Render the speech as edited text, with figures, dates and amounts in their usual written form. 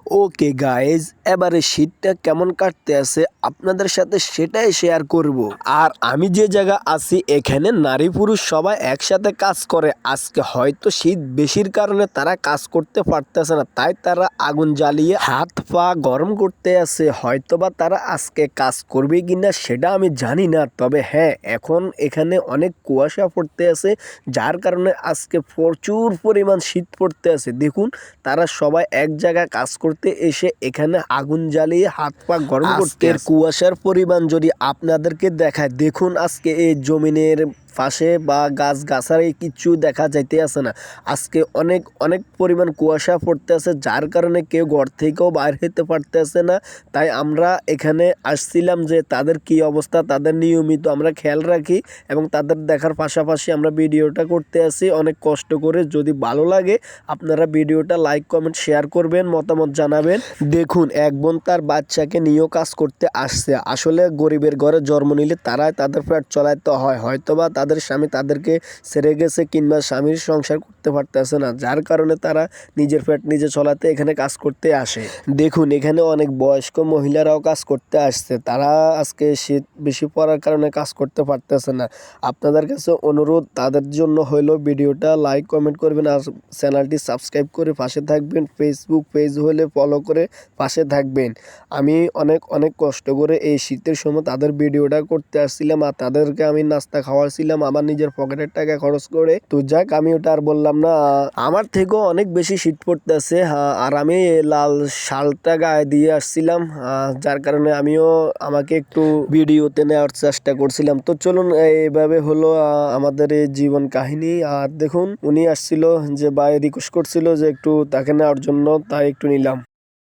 Okay guys, এবারে শীতটা কেমন কাটতে আছে আপনাদের সাথে সেটাই শেয়ার করব। আর আমি যে জায়গা আছি এখানে নারী পুরুষ সবাই একসাথে কাজ করে। আজকে হয়তো শীত বেশির কারণে তারা কাজ করতে পারতেছে না, তাই তারা আগুন জ্বালিয়ে হাত পা গরম করতে আছে। হয়তোবা তারা আজকে কাজ করবে কিনা সেটা আমি জানি না, তবে হ্যাঁ, এখন এখানে অনেক কুয়াশা পড়তে আছে, যার কারণে আজকে প্রচুর পরিমাণ শীত পড়তে আছে। দেখুন, তারা সবাই এক জায়গায় কাজ করতে এসে এখানে আগুন জ্বালিয়ে হাত পা গরম করতে। কুয়াশার পরিমাণ যদি আপনাদেরকে দেখায়, দেখুন আজকে এই জমিনের পাশে বা গাছ গাছারি কিছু দেখা যাইতে আছে না। আজকে অনেক অনেক পরিমাণ কুয়াশা পড়তে আছে, যার কারণে কেউ ঘর থেকেও বাইর হতে পারতেছে না। তাই আমরা এখানে আসছিলাম যে তাদের কি অবস্থা, তাদের নিয়মিত আমরা খেয়াল রাখি এবং তাদের দেখার পাশাপাশি আমরা ভিডিওটা করতে আসি অনেক কষ্ট করে। যদি ভালো লাগে আপনারা ভিডিওটা লাইক কমেন্ট শেয়ার করবেন, মতামত জানাবেন। দেখুন, এক বোন তার বাচ্চাকে নিয়েও কাজ করতে আসছে। আসলে গরিবের ঘরে জন্ম নিলে তারাই তাদের পেট চলাইতে হয়, হয়তোবা তাদের স্বামী তাদেরকে ছেড়ে গেছে কিংবা স্বামীর সংসার করতে পারতেছে না, যার কারণে তারা নিজের পেট নিজে চলাতে এখানে কাজ করতে আসে। দেখুন, এখানে অনেক বয়স্ক মহিলারাও কাজ করতে আসছে। তারা আজকে শীত বেশি পড়ার কারণে কাজ করতে পারতেছে না। আপনাদের কাছে অনুরোধ, তাদের জন্য হইলো ভিডিওটা লাইক কমেন্ট করবেন আর চ্যানেলটি সাবস্ক্রাইব করে পাশে থাকবেন। ফেসবুক পেজ হলে ফলো করে পাশে থাকবেন। আমি অনেক অনেক কষ্ট করে এই শীতের সময় তাদের ভিডিওটা করতে আসছিলাম আর তাদেরকে আমি নাস্তা খাওয়াছিলাম আমার নিজের পকেটের টাকা খরচ করে। তো যাক, আমি ওটা আর বললাম না। আমার থেকেও অনেক বেশি শীত পড়তেছে, আর আমি লাল শালটা গায়ে দিয়ে আসছিলাম, যার কারণে আমিও আমাকে একটু ভিডিওতে নেওয়ার চেষ্টা করছিলাম। তো চলুন, এইভাবে হলো আমাদের এই জীবন কাহিনী। আর দেখুন, উনি আসছিল যে ভাই রিকোয়েস্ট করছিল যে একটু তাকে নেওয়ার জন্য, তাই একটু নিলাম।